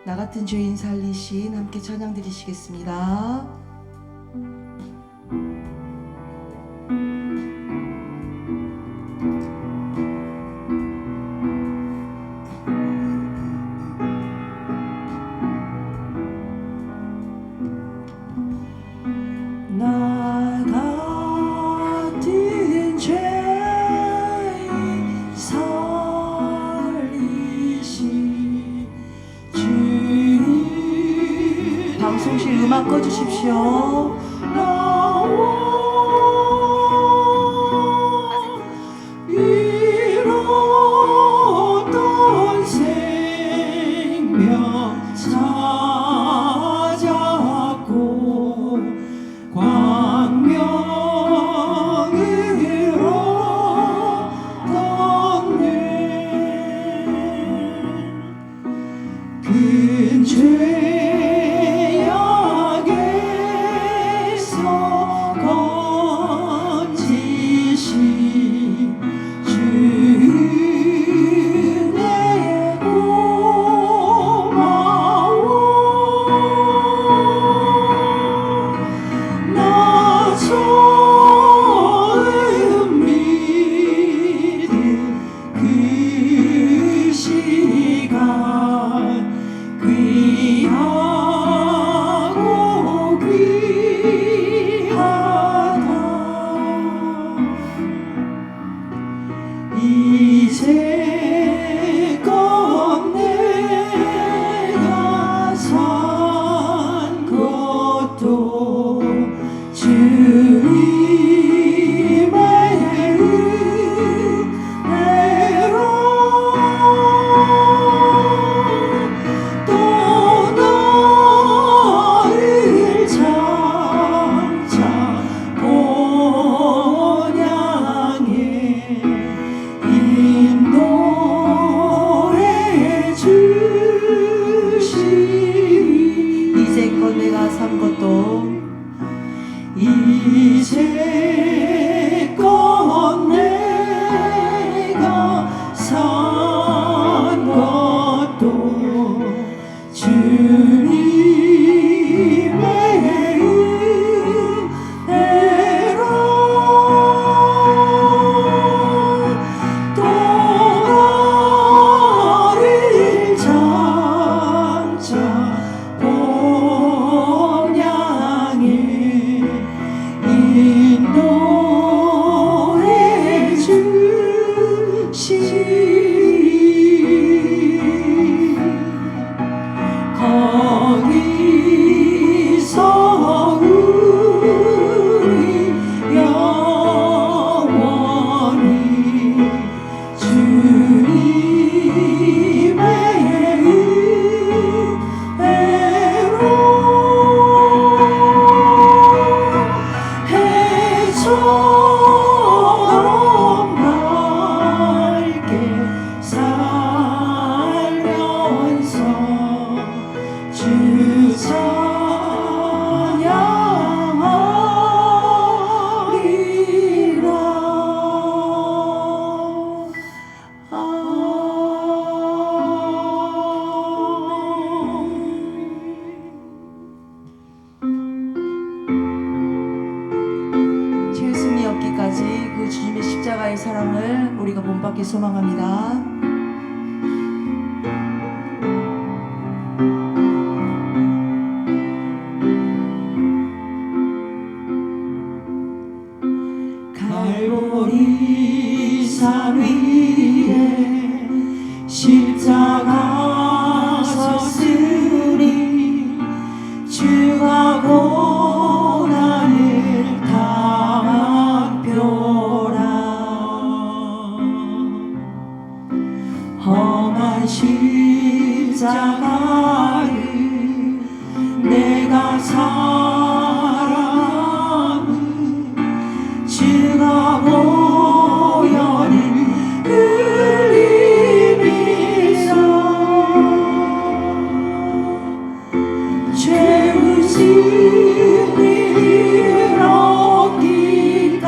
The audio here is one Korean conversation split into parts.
나 같은 죄인 살리신 함께 찬양 드리시겠습니다. 나 같은 죄인 살리신 주님. 방송실 음악 꺼주십시오. 잃었던 생명 찾았고 광명으로 떴네. 큰 죄악에서 건지신 주 내 고마워. 나 처음 믿은 그 시간 귀하고 귀하다. 이제껏 내가 산 것도 주님의 은혜로. 또 너를 장차 본향에 인도해 주시리. 이제껏 내가 산 것도 이제껏 내가 산 것도 주님의 은혜로. 또 너를 장차 본향에 인도해 주시리. 거기서 우리 영원히 주님의 은혜로 해처럼 맑게 살면서 주 찬양하리라. 죄수이 없기까지 그 주님의 십자가의 사랑을 우리가 본받기 소망합니다. 갈보리 산 위에 십자가 섰으니 주가 고난을 당한 표라. 험한 십자가를 내가 사랑하는 주가 보혈을 흘리면서 죄의식을 얻기까지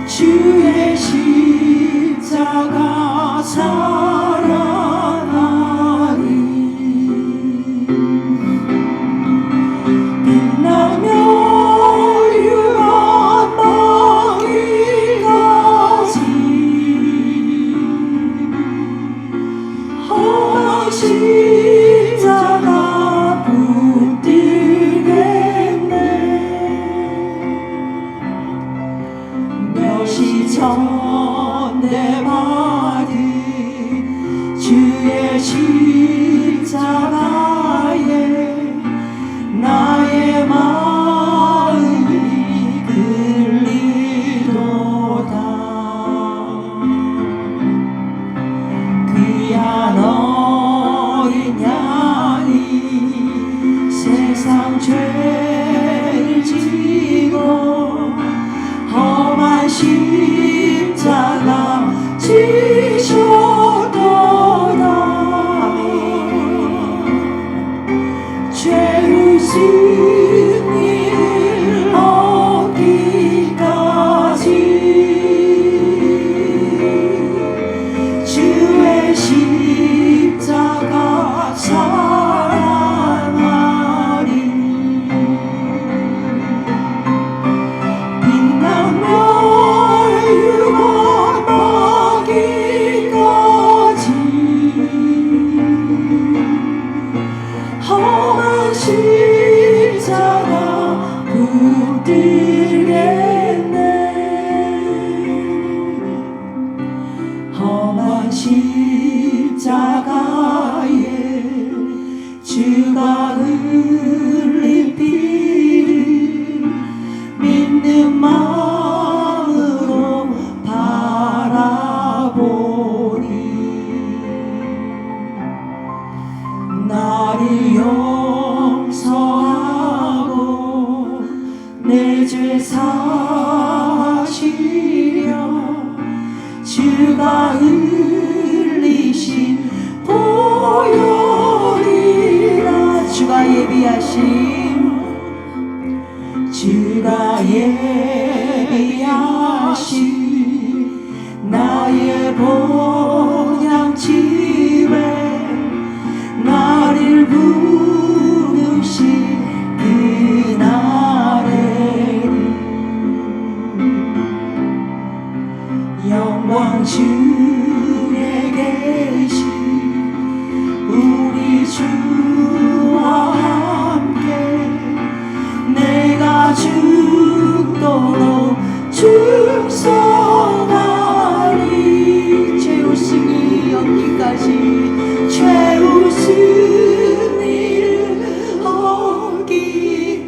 주의 십자가 살아나리. 빛나며 유한 먹이까지 험한 십자가 붙들겠네. 멸시 전에 받은 주의 십자가에 나의 마음이 끌리도다. 귀한 어린 양이 세상 죄를 지고 험한 십자가 지셨도다. 죄의 승리를 얻기까지 주의 십자가 사랑하리. 빛나며 유감하기까지 험한 십자가 붙들겠네. 험한 십자가에 주가 흘린 피를 믿는 마음으로 바라보니 나를 용서하고 내 죄 사하시려 주가 흘리신 보혈이라. 주가 예비하신 나의 본향집에 나를 부르신 그날에는 영광 주에 계신 우리 주와 함께 내가 죽도록 충성하리. 죄 웃음이 없기까지 죄 웃음이 없기까지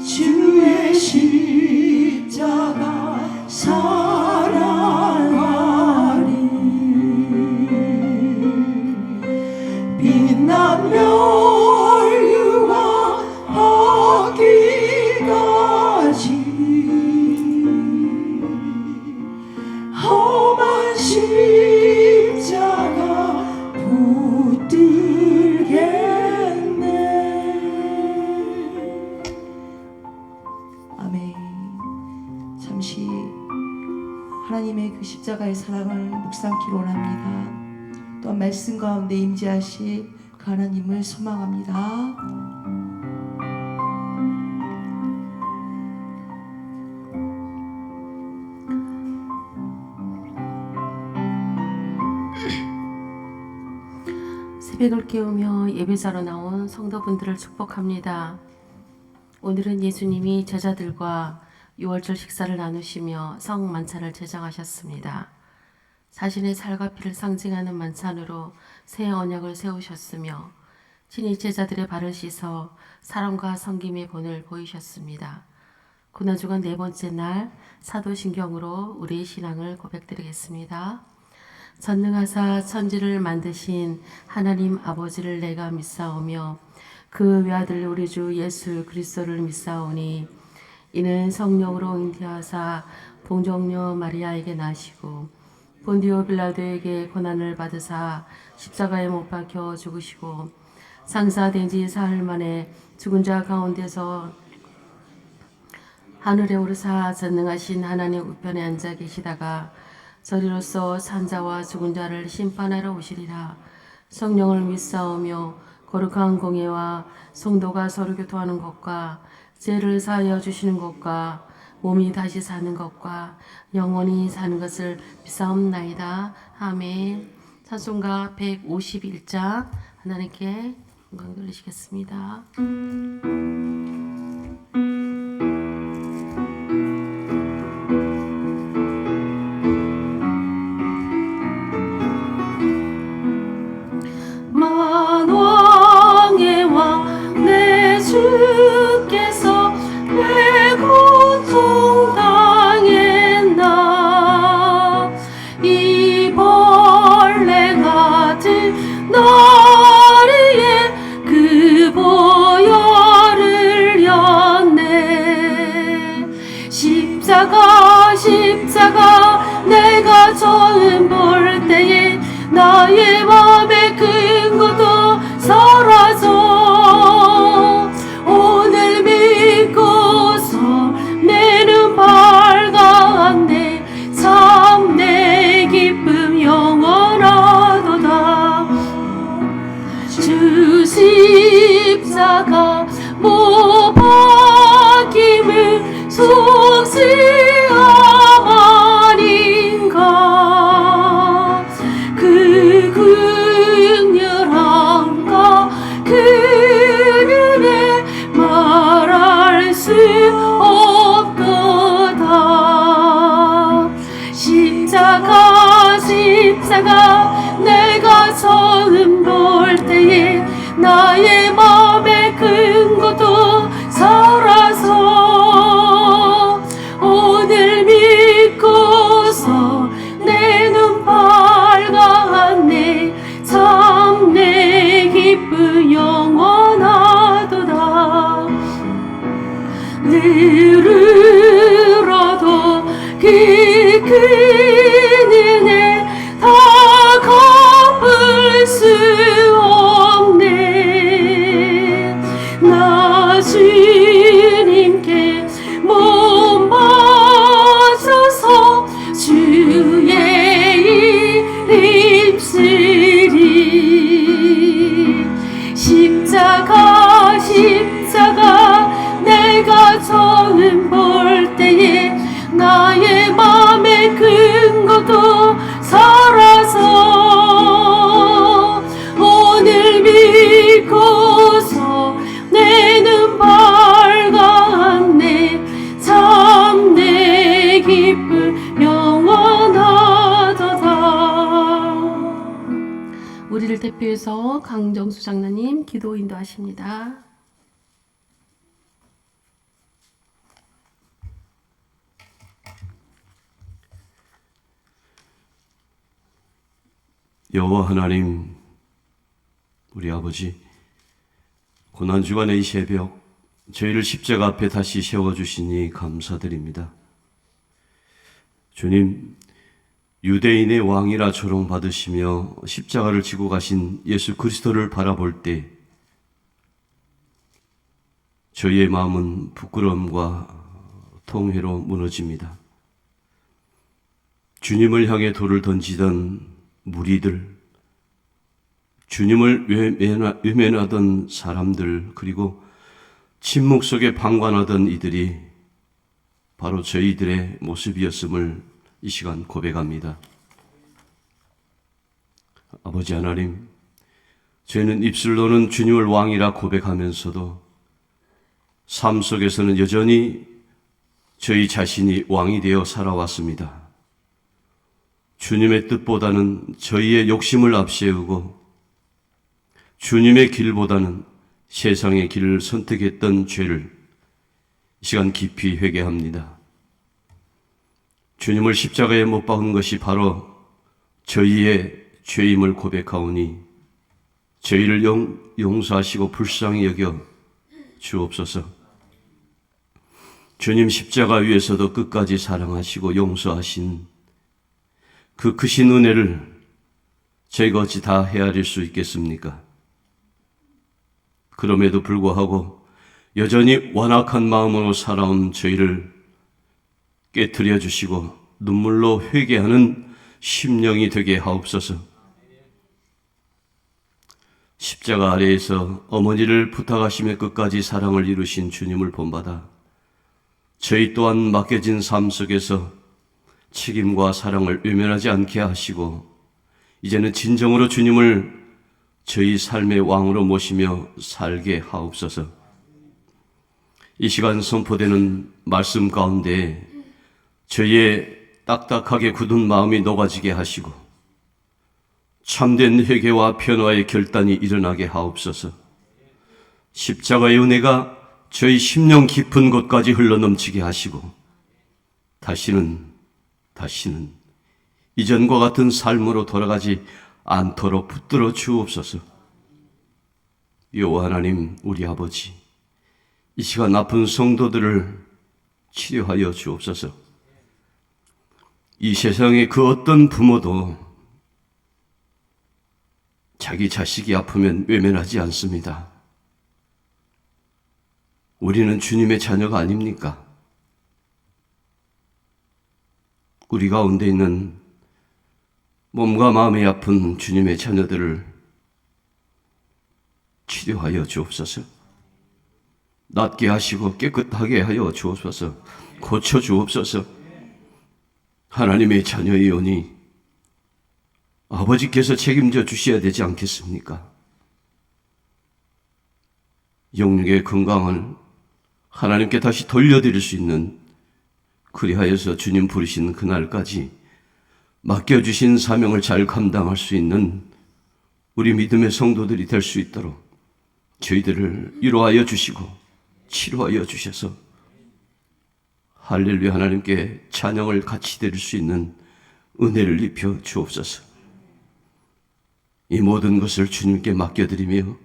주의 십자가 사랑하리. 빛나며 험한 십자가 붙들겠네. 아멘. 잠시 하나님의 그 십자가의 사랑을 묵상키로 원합니다. 또한 말씀 가운데 임재하실 그 하나님을 소망합니다. 새벽을 깨우며 예배자로 나온 성도분들을 축복합니다. 오늘은 예수님이 제자들과 6월절 식사를 나누시며 성만찬을 제정하셨습니다. 자신의 살과 피를 상징하는 만찬으로 새 언약을 세우셨으며 친히 제자들의 발을 씻어 사랑과 섬김의 본을 보이셨습니다. 고난주간 네 번째 날 사도신경으로 우리의 신앙을 고백드리겠습니다. 전능하사 천지를 만드신 하나님 아버지를 내가 믿사오며 그 외아들 우리 주 예수 그리스도를 믿사오니 이는 성령으로 잉태하사 동정녀 마리아에게 나시고 본디오 빌라도에게 고난을 받으사 십자가에 못 박혀 죽으시고 장사된 지 사흘 만에 죽은 자 가운데서 하늘에 오르사 전능하신 하나님 우편에 앉아 계시다가 저리로서 산자와 죽은 자를 심판하러 오시리라. 성령을 믿사오며 거룩한 공예와 성도가 서로 교통하는 것과 죄를 사하여 주시는 것과 몸이 다시 사는 것과 영원히 사는 것을 믿사옵나이다. 아멘. 찬송가 151장 하나님께 영광 돌리시겠습니다. 만왕의 왕 내 주께서 내 고통 당했나 이 벌레 같은 나리에 그 보혈을 였네. 십자가 내가 처음 볼 때에 나의 맘에 큰 것도 사라져. 오늘 믿고서 내 눈 밝았네. 참 내 기쁨 영원하도다. 주 십자가 못 박힘을 속죄함 아닌가. 그 극렬함과 그 은혜 말할 수 없도다. 십자가 내가 처음 볼 때에 나의 맘에 큰 것도 살아서 오늘 믿고서 내 눈 밝았네. 참 내 기쁨 영원하도다. 늘으로도 그 은혜 다 갚을 수 없네. 나 주님께 못 맞춰서 주의 일 입으리. 십자가 내가 처음 볼 때에 나의 맘에 큰 것도 살아서 오늘 믿고서 내 눈 밝았네. 참 내 기쁨 영원하도다. 우리를 대표해서 강정수 장로님 기도 인도하십니다. 여호와 하나님, 우리 아버지, 고난주간의 이 새벽 저희를 십자가 앞에 다시 세워주시니 감사드립니다. 주님, 유대인의 왕이라 조롱받으시며 십자가를 지고 가신 예수 그리스도를 바라볼 때 저희의 마음은 부끄러움과 통회로 무너집니다. 주님을 향해 돌을 던지던 무리들, 주님을 외면하던 사람들, 그리고 침묵 속에 방관하던 이들이 바로 저희들의 모습이었음을 이 시간 고백합니다. 아버지 하나님, 저희는 입술로는 주님을 왕이라 고백하면서도 삶 속에서는 여전히 저희 자신이 왕이 되어 살아왔습니다. 주님의 뜻보다는 저희의 욕심을 앞세우고 주님의 길보다는 세상의 길을 선택했던 죄를 이 시간 깊이 회개합니다. 주님을 십자가에 못 박은 것이 바로 저희의 죄임을 고백하오니 저희를 용서하시고 불쌍히 여겨 주옵소서. 주님 십자가 위에서도 끝까지 사랑하시고 용서하신 그 크신 은혜를 저희가 어찌 다 헤아릴 수 있겠습니까? 그럼에도 불구하고 여전히 완악한 마음으로 살아온 저희를 깨트려 주시고 눈물로 회개하는 심령이 되게 하옵소서. 십자가 아래에서 어머니를 부탁하시며 끝까지 사랑을 이루신 주님을 본받아 저희 또한 맡겨진 삶 속에서 책임과 사랑을 외면하지 않게 하시고 이제는 진정으로 주님을 저희 삶의 왕으로 모시며 살게 하옵소서. 이 시간 선포되는 말씀 가운데 저희의 딱딱하게 굳은 마음이 녹아지게 하시고 참된 회개와 변화의 결단이 일어나게 하옵소서. 십자가의 은혜가 저희 심령 깊은 곳까지 흘러넘치게 하시고 다시는 이전과 같은 삶으로 돌아가지 않도록 붙들어 주옵소서. 여호와 하나님, 우리 아버지, 이 시간 아픈 성도들을 치료하여 주옵소서. 이 세상의 그 어떤 부모도 자기 자식이 아프면 외면하지 않습니다. 우리는 주님의 자녀가 아닙니까? 우리 가운데 있는 몸과 마음이 아픈 주님의 자녀들을 치료하여 주옵소서. 낫게 하시고 깨끗하게 하여 주옵소서. 고쳐 주옵소서. 하나님의 자녀이오니 아버지께서 책임져 주셔야 되지 않겠습니까? 영육의 건강을 하나님께 다시 돌려드릴 수 있는, 그리하여서 주님 부르신 그날까지 맡겨주신 사명을 잘 감당할 수 있는 우리 믿음의 성도들이 될 수 있도록 저희들을 위로하여 주시고 치료하여 주셔서 할렐루야, 하나님께 찬양을 같이 드릴 수 있는 은혜를 입혀 주옵소서. 이 모든 것을 주님께 맡겨드리며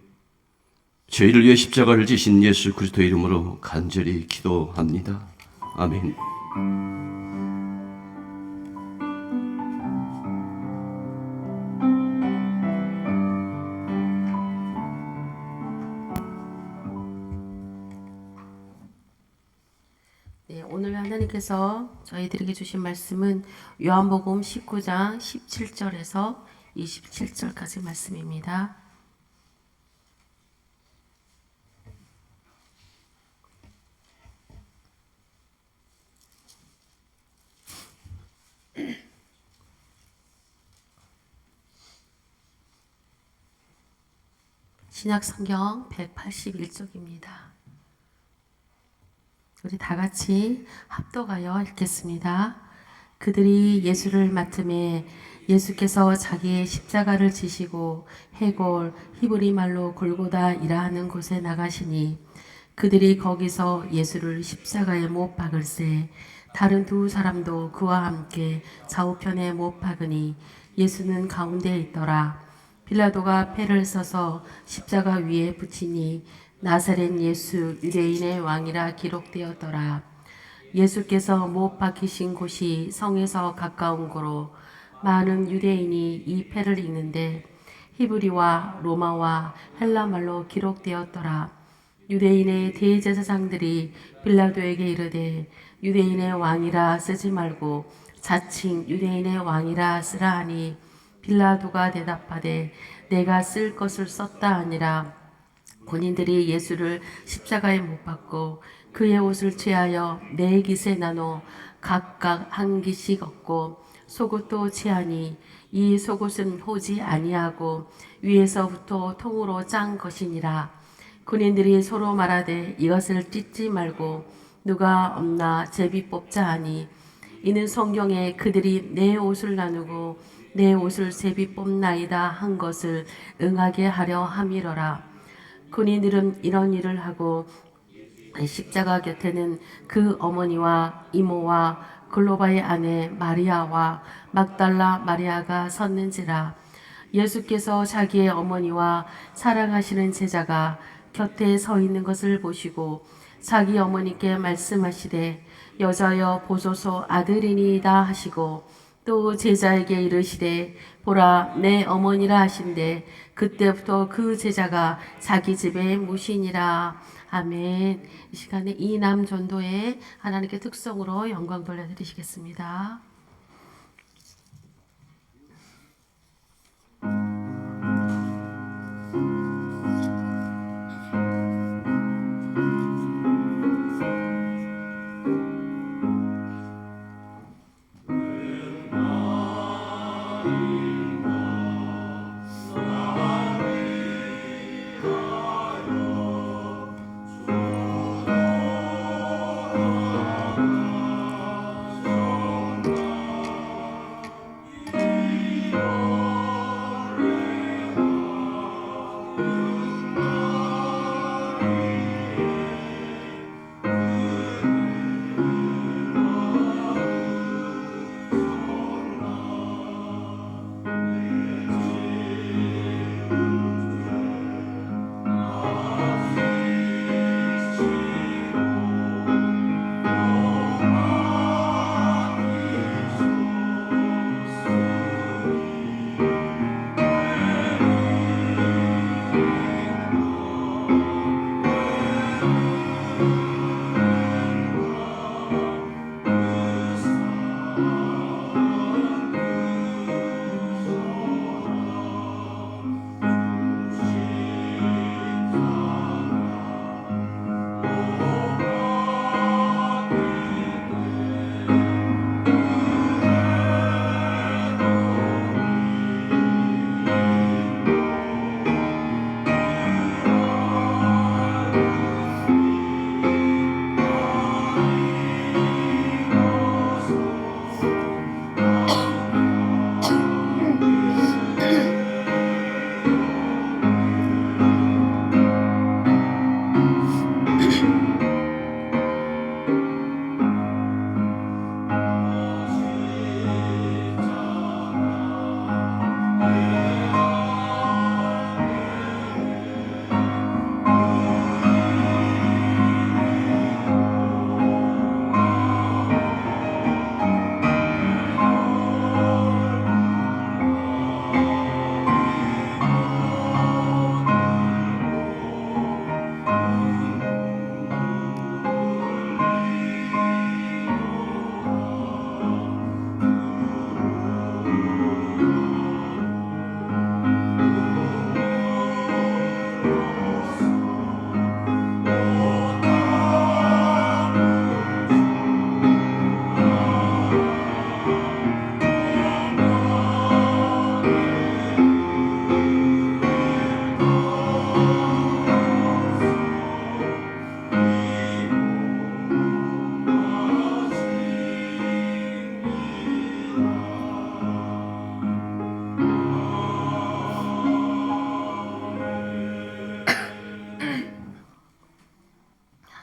저희를 위해 십자가를 지신 예수 그리스도 이름으로 간절히 기도합니다. 아멘. 네, 오늘 하나님께서 저희들에게 주신 말씀은 요한복음 19장 17절에서 27절까지 말씀입니다. 신약 성경 181쪽입니다. 우리 다 같이 합독하여 읽겠습니다. 그들이 예수를 맡음에 예수께서 자기의 십자가를 지시고 해골 히브리 말로 골고다이라 하는 곳에 나가시니 그들이 거기서 예수를 십자가에 못 박을세 다른 두 사람도 그와 함께 좌우편에 못 박으니 예수는 가운데에 있더라. 빌라도가 패를 써서 십자가 위에 붙이니 나사렛 예수 유대인의 왕이라 기록되었더라. 예수께서 못 박히신 곳이 성에서 가까운 고로 많은 유대인이 이 패를 읽는데 히브리와 로마와 헬라 말로 기록되었더라. 유대인의 대제사장들이 빌라도에게 이르되 유대인의 왕이라 쓰지 말고 자칭 유대인의 왕이라 쓰라 하니 빌라도가 대답하되 내가 쓸 것을 썼다 하니라. 군인들이 예수를 십자가에 못 박고 그의 옷을 취하여 네 깃에 나눠 각각 한 깃씩 얻고 속옷도 취하니 이 속옷은 호지 아니하고 위에서부터 통으로 짠 것이니라. 군인들이 서로 말하되 이것을 찢지 말고 누가 없나 제비 뽑자 하니 이는 성경에 그들이 내 옷을 나누고 내 옷을 제비 뽑나이다 한 것을 응하게 하려 함이러라. 군인들은 이런 일을 하고 십자가 곁에는 그 어머니와 이모와 글로바의 아내 마리아와 막달라 마리아가 섰는지라. 예수께서 자기의 어머니와 사랑하시는 제자가 곁에 서 있는 것을 보시고 자기 어머니께 말씀하시되 여자여 보소서 아들이니이다 하시고 또 제자에게 이르시되 보라 내 어머니라 하신대 그때부터 그 제자가 자기 집에 모시니라. 아멘. 이 시간에 이남 전도의 하나님께 특성으로 영광 돌려드리시겠습니다.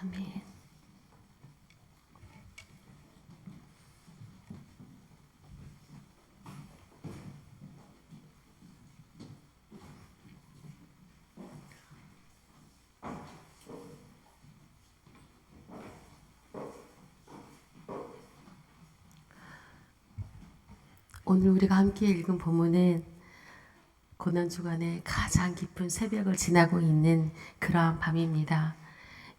아멘. 오늘 우리가 함께 읽은 본문은 고난주간의 가장 깊은 새벽을 지나고 있는 그러한 밤입니다.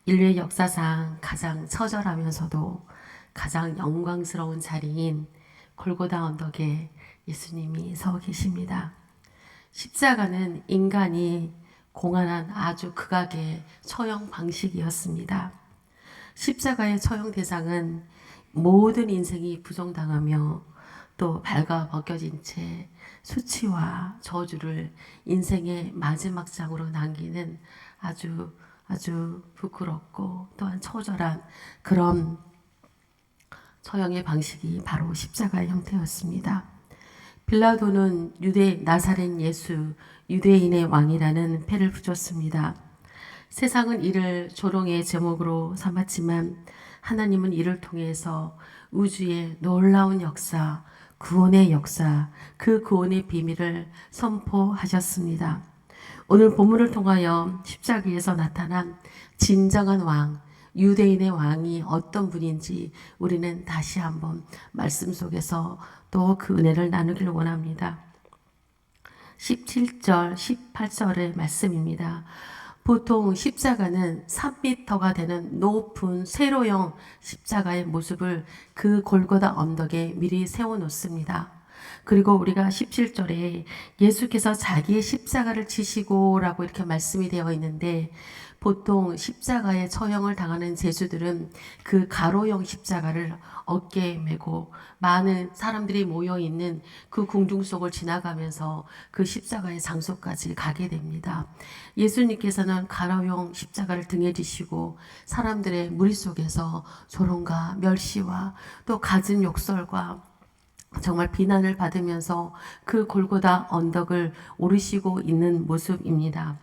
인류의 역사상 가장 처절하면서도 가장 영광스러운 자리인 골고다 언덕에 예수님이 서 계십니다. 십자가는 인간이 공안한 아주 극악의 처형 방식이었습니다. 십자가의 처형 대상은 모든 인생이 부정당하며 또 발가 벗겨진 채 수치와 저주를 인생의 마지막 장으로 남기는 아주 부끄럽고 또한 처절한 그런 처형의 방식이 바로 십자가의 형태였습니다. 빌라도는 유대 나사렛 예수 유대인의 왕이라는 패를 붙였습니다. 세상은 이를 조롱의 제목으로 삼았지만 하나님은 이를 통해서 우주의 놀라운 역사, 구원의 역사, 그 구원의 비밀을 선포하셨습니다. 오늘 본문을 통하여 십자가에서 나타난 진정한 왕, 유대인의 왕이 어떤 분인지 우리는 다시 한번 말씀 속에서 또 그 은혜를 나누기를 원합니다. 17절, 18절의 말씀입니다. 보통 십자가는 3m가 되는 높은 세로형 십자가의 모습을 그 골고다 언덕에 미리 세워 놓습니다. 그리고 우리가 17절에 예수께서 자기의 십자가를 지시고 라고 이렇게 말씀이 되어 있는데, 보통 십자가의 처형을 당하는 제수들은 그 가로형 십자가를 어깨에 메고 많은 사람들이 모여 있는 그 궁중 속을 지나가면서 그 십자가의 장소까지 가게 됩니다. 예수님께서는 가로형 십자가를 등에 지시고 사람들의 무리 속에서 조롱과 멸시와 또 갖은 욕설과 정말 비난을 받으면서 그 골고다 언덕을 오르시고 있는 모습입니다.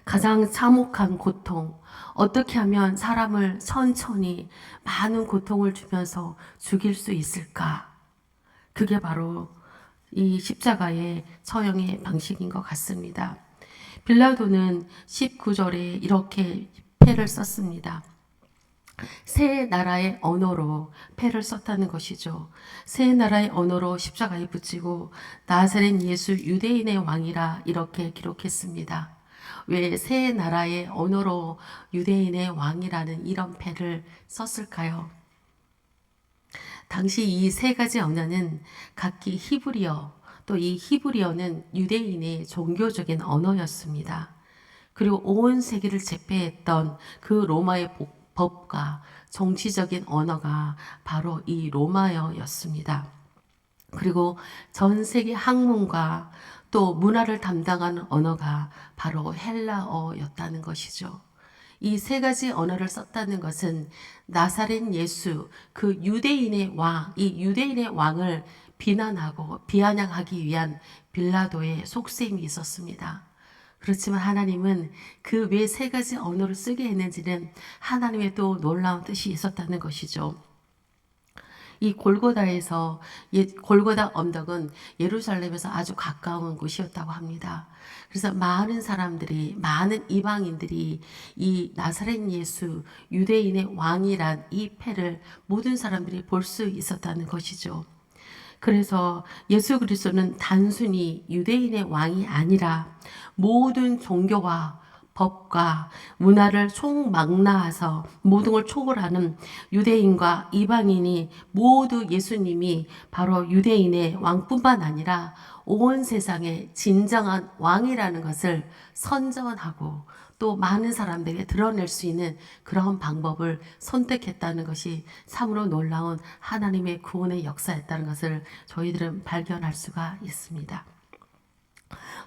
가장 참혹한 고통, 어떻게 하면 사람을 천천히 많은 고통을 주면서 죽일 수 있을까? 그게 바로 이 십자가의 처형의 방식인 것 같습니다. 빌라도는 19절에 이렇게 패를 썼습니다. 세 나라의 언어로 패를 썼다는 것이죠. 세 나라의 언어로 십자가에 붙이고 나사렛 예수 유대인의 왕이라 이렇게 기록했습니다. 왜 세 나라의 언어로 유대인의 왕이라는 이런 패를 썼을까요? 당시 이 세 가지 언어는 각기 히브리어, 또 이 히브리어는 유대인의 종교적인 언어였습니다. 그리고 온 세계를 제패했던 그 로마의 법과 정치적인 언어가 바로 이 로마어였습니다. 그리고 전 세계 학문과 또 문화를 담당하는 언어가 바로 헬라어였다는 것이죠. 이 세 가지 언어를 썼다는 것은 나사렛 예수, 그 유대인의 왕, 이 유대인의 왕을 비난하고 비아냥하기 위한 빌라도의 속셈이 있었습니다. 그렇지만 하나님은 그 왜 세 가지 언어를 쓰게 했는지는 하나님의 또 놀라운 뜻이 있었다는 것이죠. 이 골고다에서 골고다 언덕은 예루살렘에서 아주 가까운 곳이었다고 합니다. 그래서 많은 사람들이, 많은 이방인들이 이 나사렛 예수 유대인의 왕이란 이 패를 모든 사람들이 볼 수 있었다는 것이죠. 그래서 예수 그리스도는 단순히 유대인의 왕이 아니라 모든 종교와 법과 문화를 총망라해서 모든 걸 초월하는 유대인과 이방인이 모두 예수님이 바로 유대인의 왕뿐만 아니라 온 세상의 진정한 왕이라는 것을 선전하고 또 많은 사람들에게 드러낼 수 있는 그런 방법을 선택했다는 것이 참으로 놀라운 하나님의 구원의 역사였다는 것을 저희들은 발견할 수가 있습니다.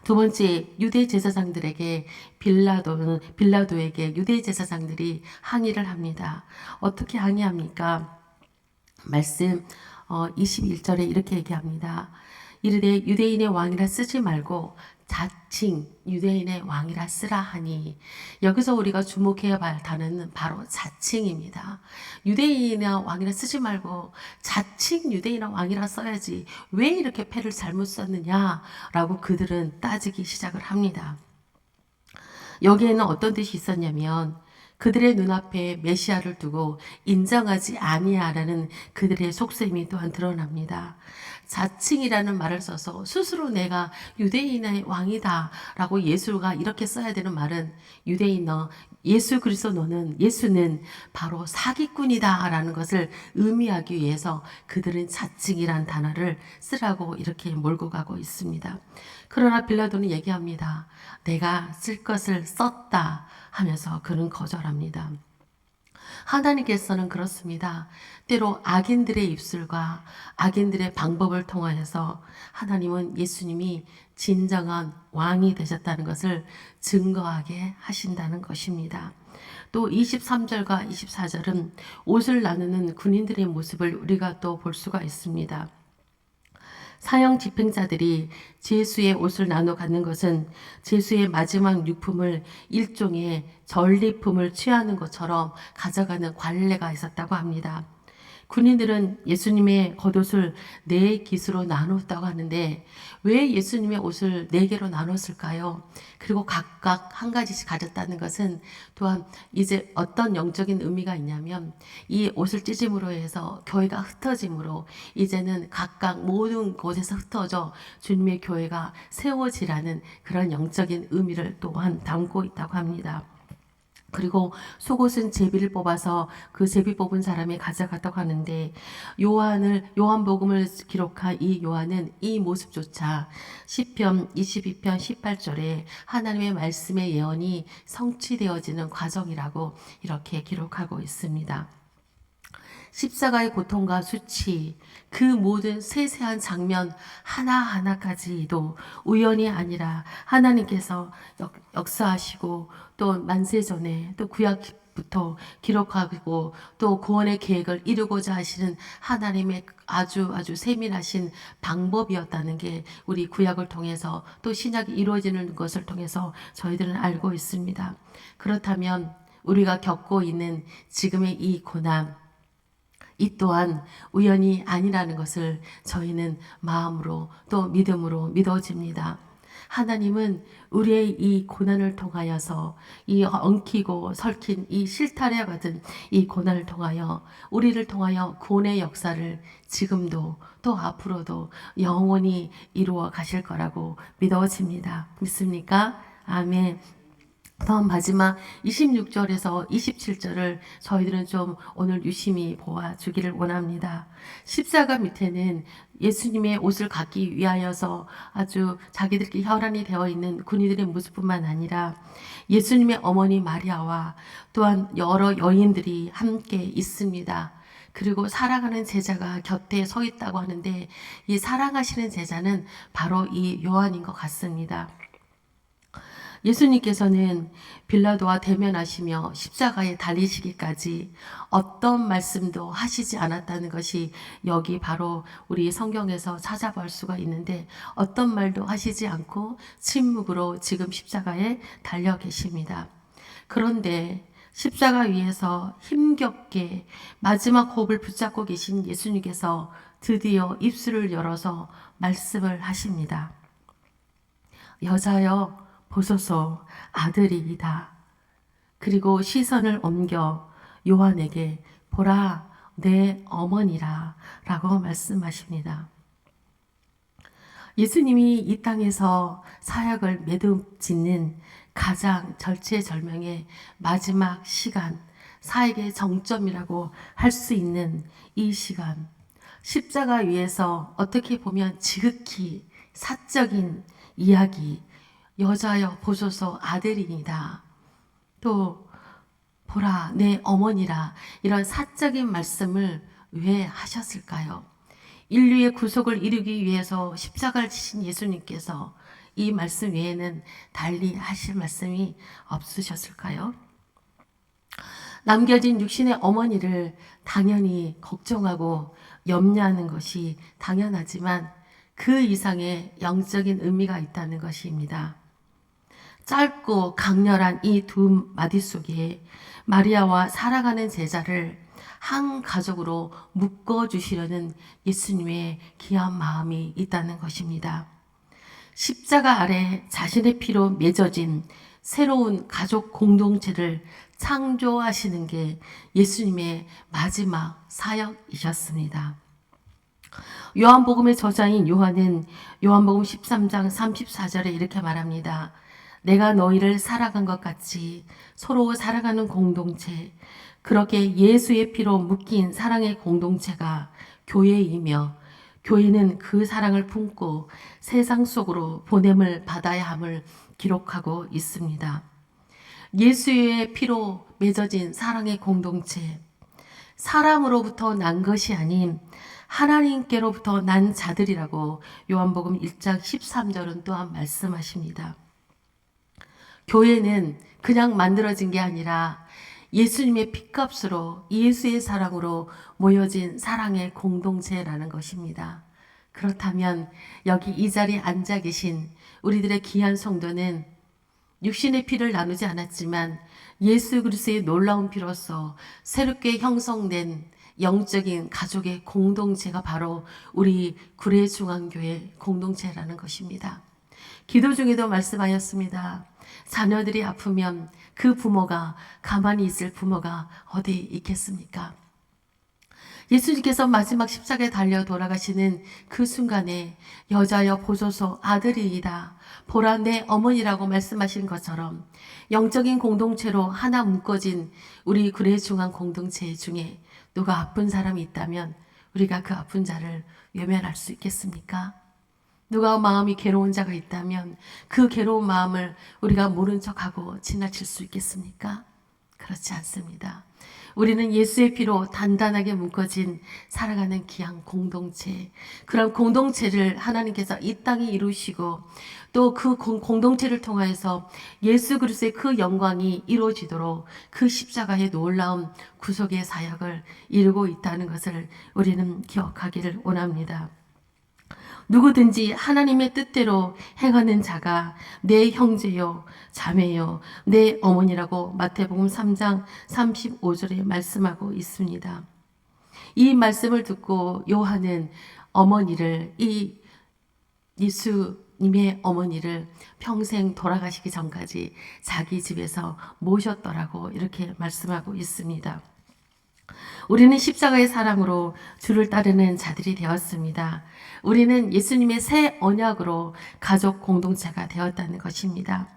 두 번째, 유대 제사장들에게 빌라도에게 유대 제사장들이 항의를 합니다. 어떻게 항의합니까? 말씀 21절에 이렇게 얘기합니다. 이르되 유대인의 왕이라 쓰지 말고 자칭 유대인의 왕이라 쓰라 하니, 여기서 우리가 주목해야 할 단어는 바로 자칭입니다. 유대인의 왕이라 쓰지 말고 자칭 유대인의 왕이라 써야지 왜 이렇게 패를 잘못 썼느냐라고 그들은 따지기 시작을 합니다. 여기에는 어떤 뜻이 있었냐면 그들의 눈앞에 메시아를 두고 인정하지 아니하라는 그들의 속셈이 또한 드러납니다. 자칭이라는 말을 써서 스스로 내가 유대인의 왕이다 라고 예수가 이렇게 써야 되는 말은, 유대인 너, 예수 그리스도 너는, 예수는 바로 사기꾼이다 라는 것을 의미하기 위해서 그들은 자칭이란 단어를 쓰라고 이렇게 몰고 가고 있습니다. 그러나 빌라도는 얘기합니다. 내가 쓸 것을 썼다 하면서 그는 거절합니다. 하나님께서는 그렇습니다. 때로 악인들의 입술과 악인들의 방법을 통하여서 하나님은 예수님이 진정한 왕이 되셨다는 것을 증거하게 하신다는 것입니다. 또 23절과 24절은 옷을 나누는 군인들의 모습을 우리가 또 볼 수가 있습니다. 사형 집행자들이 제수의 옷을 나눠 갖는 것은 제수의 마지막 유품을 일종의 전리품을 취하는 것처럼 가져가는 관례가 있었다고 합니다. 군인들은 예수님의 겉옷을 4깃으로 나눴다고 하는데 왜 예수님의 옷을 4개로 나눴을까요? 그리고 각각 한 가지씩 가졌다는 것은 또한 이제 어떤 영적인 의미가 있냐면 이 옷을 찢음으로 해서 교회가 흩어짐으로 이제는 각각 모든 곳에서 흩어져 주님의 교회가 세워지라는 그런 영적인 의미를 또한 담고 있다고 합니다. 그리고 속옷은 제비를 뽑아서 그 제비 뽑은 사람이 가져갔다고 하는데 요한복음을 기록한 이 요한은 이 모습조차 시편 22편 18절에 하나님의 말씀의 예언이 성취되어지는 과정이라고 이렇게 기록하고 있습니다. 십자가의 고통과 수치, 그 모든 세세한 장면 하나하나까지도 우연이 아니라 하나님께서 역사하시고 또 만세전에 또 구약부터 기록하고 또 구원의 계획을 이루고자 하시는 하나님의 아주 세밀하신 방법이었다는 게 우리 구약을 통해서 또 신약이 이루어지는 것을 통해서 저희들은 알고 있습니다. 그렇다면 우리가 겪고 있는 지금의 이 고난, 이 또한 우연이 아니라는 것을 저희는 마음으로 또 믿음으로 믿어집니다. 하나님은 우리의 이 고난을 통하여서 이 엉키고 설킨 이 실타래 같은 이 고난을 통하여 우리를 통하여 구원의 역사를 지금도 또 앞으로도 영원히 이루어 가실 거라고 믿어집니다. 믿습니까? 아멘. 다음 마지막 26절에서 27절을 저희들은 좀 오늘 유심히 보아주기를 원합니다. 십자가 밑에는 예수님의 옷을 갖기 위하여서 아주 자기들끼리 혈안이 되어 있는 군인들의 모습뿐만 아니라 예수님의 어머니 마리아와 또한 여러 여인들이 함께 있습니다. 그리고 사랑하는 제자가 곁에 서 있다고 하는데 이 사랑하시는 제자는 바로 이 요한인 것 같습니다. 예수님께서는 빌라도와 대면하시며 십자가에 달리시기까지 어떤 말씀도 하시지 않았다는 것이 여기 바로 우리 성경에서 찾아볼 수가 있는데 어떤 말도 하시지 않고 침묵으로 지금 십자가에 달려 계십니다. 그런데 십자가 위에서 힘겹게 마지막 호흡을 붙잡고 계신 예수님께서 드디어 입술을 열어서 말씀을 하십니다. 여자여 보소서 아들이이다. 그리고 시선을 옮겨 요한에게 보라 내 어머니라 라고 말씀하십니다. 예수님이 이 땅에서 사역을 매듭짓는 가장 절체절명의 마지막 시간, 사역의 정점이라고 할 수 있는 이 시간, 십자가 위에서 어떻게 보면 지극히 사적인 이야기, 여자여 보소서 아들이니다. 또 보라 내 어머니라, 이런 사적인 말씀을 왜 하셨을까요? 인류의 구속을 이루기 위해서 십자가를 지신 예수님께서 이 말씀 외에는 달리 하실 말씀이 없으셨을까요? 남겨진 육신의 어머니를 당연히 걱정하고 염려하는 것이 당연하지만 그 이상의 영적인 의미가 있다는 것입니다. 짧고 강렬한 이 두 마디 속에 마리아와 살아가는 제자를 한 가족으로 묶어주시려는 예수님의 귀한 마음이 있다는 것입니다. 십자가 아래 자신의 피로 맺어진 새로운 가족 공동체를 창조하시는 게 예수님의 마지막 사역이셨습니다. 요한복음의 저자인 요한은 요한복음 13장 34절에 이렇게 말합니다. 내가 너희를 사랑한 것 같이 서로 사랑하는 공동체, 그렇게 예수의 피로 묶인 사랑의 공동체가 교회이며 교회는 그 사랑을 품고 세상 속으로 보냄을 받아야 함을 기록하고 있습니다. 예수의 피로 맺어진 사랑의 공동체, 사람으로부터 난 것이 아닌 하나님께로부터 난 자들이라고 요한복음 1장 13절은 또한 말씀하십니다. 교회는 그냥 만들어진 게 아니라 예수님의 피값으로 예수의 사랑으로 모여진 사랑의 공동체라는 것입니다. 그렇다면 여기 이 자리에 앉아 계신 우리들의 귀한 성도는 육신의 피를 나누지 않았지만 예수 그리스도의 놀라운 피로서 새롭게 형성된 영적인 가족의 공동체가 바로 우리 구례중앙교회 공동체라는 것입니다. 기도 중에도 말씀하였습니다. 자녀들이 아프면 그 부모가 가만히 있을 부모가 어디 있겠습니까? 예수님께서 마지막 십자가에 달려 돌아가시는 그 순간에 여자여 보소서 아들이이다. 보라 내 어머니라고 말씀하신 것처럼 영적인 공동체로 하나 묶어진 우리 구례중앙 공동체 중에 누가 아픈 사람이 있다면 우리가 그 아픈 자를 외면할 수 있겠습니까? 누가 마음이 괴로운 자가 있다면 그 괴로운 마음을 우리가 모른 척하고 지나칠 수 있겠습니까? 그렇지 않습니다. 우리는 예수의 피로 단단하게 묶어진 살아가는 귀한 공동체, 그런 공동체를 하나님께서 이 땅에 이루시고 또 그 공동체를 통하여서 예수 그리스도의 그 영광이 이루어지도록 그 십자가의 놀라운 구속의 사역을 이루고 있다는 것을 우리는 기억하기를 원합니다. 누구든지 하나님의 뜻대로 행하는 자가 내 형제요 자매요 내 어머니라고 마태복음 3장 35절에 말씀하고 있습니다. 이 말씀을 듣고 요한은 어머니를 이 예수님의 어머니를 평생 돌아가시기 전까지 자기 집에서 모셨더라고 이렇게 말씀하고 있습니다. 우리는 십자가의 사랑으로 주를 따르는 자들이 되었습니다. 우리는 예수님의 새 언약으로 가족 공동체가 되었다는 것입니다.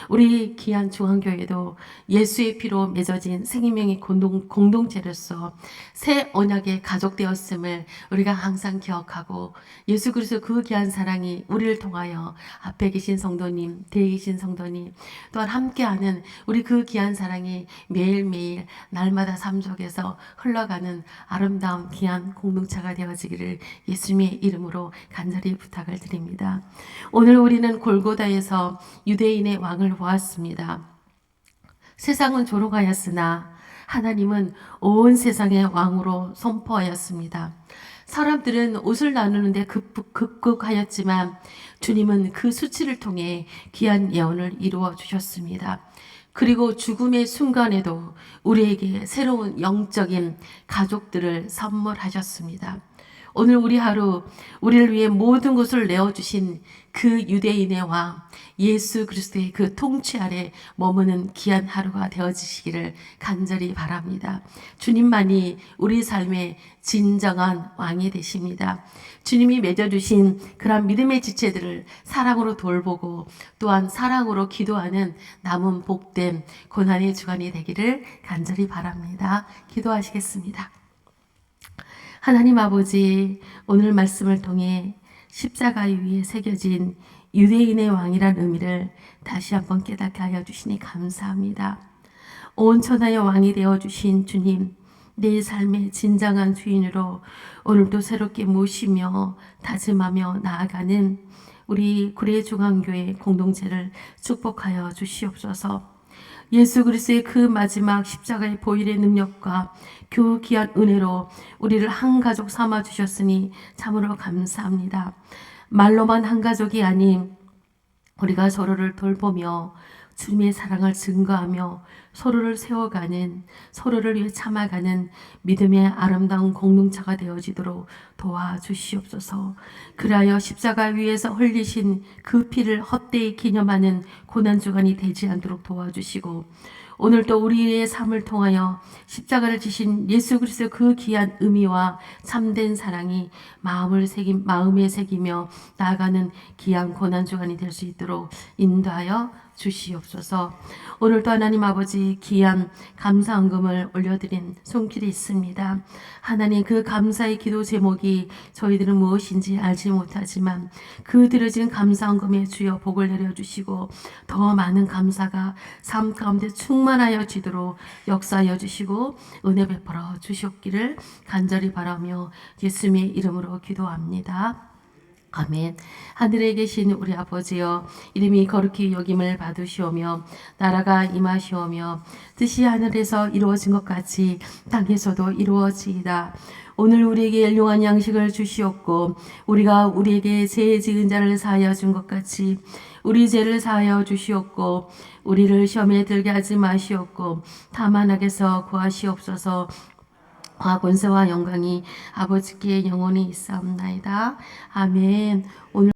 우리 귀한 중앙교회도 예수의 피로 맺어진 생명의 공동체로서 새 언약의 가족 되었음을 우리가 항상 기억하고 예수 그리스도 그 귀한 사랑이 우리를 통하여 앞에 계신 성도님, 뒤에 계신 성도님 또한 함께하는 우리 그 귀한 사랑이 매일매일 날마다 삶 속에서 흘러가는 아름다운 귀한 공동체가 되어지기를 예수님의 이름으로 간절히 부탁을 드립니다. 오늘 우리는 골고다에서 유대인의 왕을 보았습니다. 세상은 조롱하였으나 하나님은 온 세상의 왕으로 선포하였습니다. 사람들은 옷을 나누는데 급급하였지만 주님은 그 수치를 통해 귀한 예언을 이루어 주셨습니다. 그리고 죽음의 순간에도 우리에게 새로운 영적인 가족들을 선물하셨습니다. 오늘 우리 하루 우리를 위해 모든 것을 내어주신 그 유대인의 왕 예수 그리스도의 그 통치 아래 머무는 귀한 하루가 되어지시기를 간절히 바랍니다. 주님만이 우리 삶의 진정한 왕이 되십니다. 주님이 맺어주신 그런 믿음의 지체들을 사랑으로 돌보고 또한 사랑으로 기도하는 남은 복된 고난의 주간이 되기를 간절히 바랍니다. 기도하시겠습니다. 하나님 아버지, 오늘 말씀을 통해 십자가 위에 새겨진 유대인의 왕이란 의미를 다시 한번 깨닫게 하여 주시니 감사합니다. 온 천하의 왕이 되어주신 주님, 내 삶의 진정한 주인으로 오늘도 새롭게 모시며 다짐하며 나아가는 우리 구례중앙교회 공동체를 축복하여 주시옵소서. 예수 그리스도의 그 마지막 십자가의 보혈의 능력과 그 귀한 은혜로 우리를 한 가족 삼아 주셨으니 참으로 감사합니다. 말로만 한 가족이 아닌 우리가 서로를 돌보며 주님의 사랑을 증거하며 서로를 세워가는, 서로를 위해 참아가는 믿음의 아름다운 공동체가 되어지도록 도와주시옵소서. 그리하여 십자가 위에서 흘리신 그 피를 헛되이 기념하는 고난주간이 되지 않도록 도와주시고, 오늘도 우리의 삶을 통하여 십자가를 지신 예수 그리스도 그 귀한 의미와 참된 사랑이 마음에 새기며 나아가는 귀한 고난주간이 될 수 있도록 인도하여 주시옵소서. 오늘도 하나님 아버지 귀한 감사헌금을 올려드린 손길이 있습니다. 하나님, 그 감사의 기도 제목이 저희들은 무엇인지 알지 못하지만 그 드려진 감사헌금에 주여 복을 내려주시고 더 많은 감사가 삶 가운데 충만하여 지도록 역사하여 주시고 은혜 베풀어 주시옵기를 간절히 바라며 예수님의 이름으로 기도합니다. 아멘. 하늘에 계신 우리 아버지여, 이름이 거룩히 여김을 받으시오며 나라가 임하시오며 뜻이 하늘에서 이루어진 것 같이 땅에서도 이루어지이다. 오늘 우리에게 일용할 양식을 주시옵고 우리가 우리에게 죄 지은 자를 사하여 준 것 같이 우리 죄를 사하여 주시옵고 우리를 시험에 들게 하지 마시옵고 다만 악에서 구하시옵소서. 권세와 영광이 아버지께 영원히 있사옵나이다. 아멘. 오늘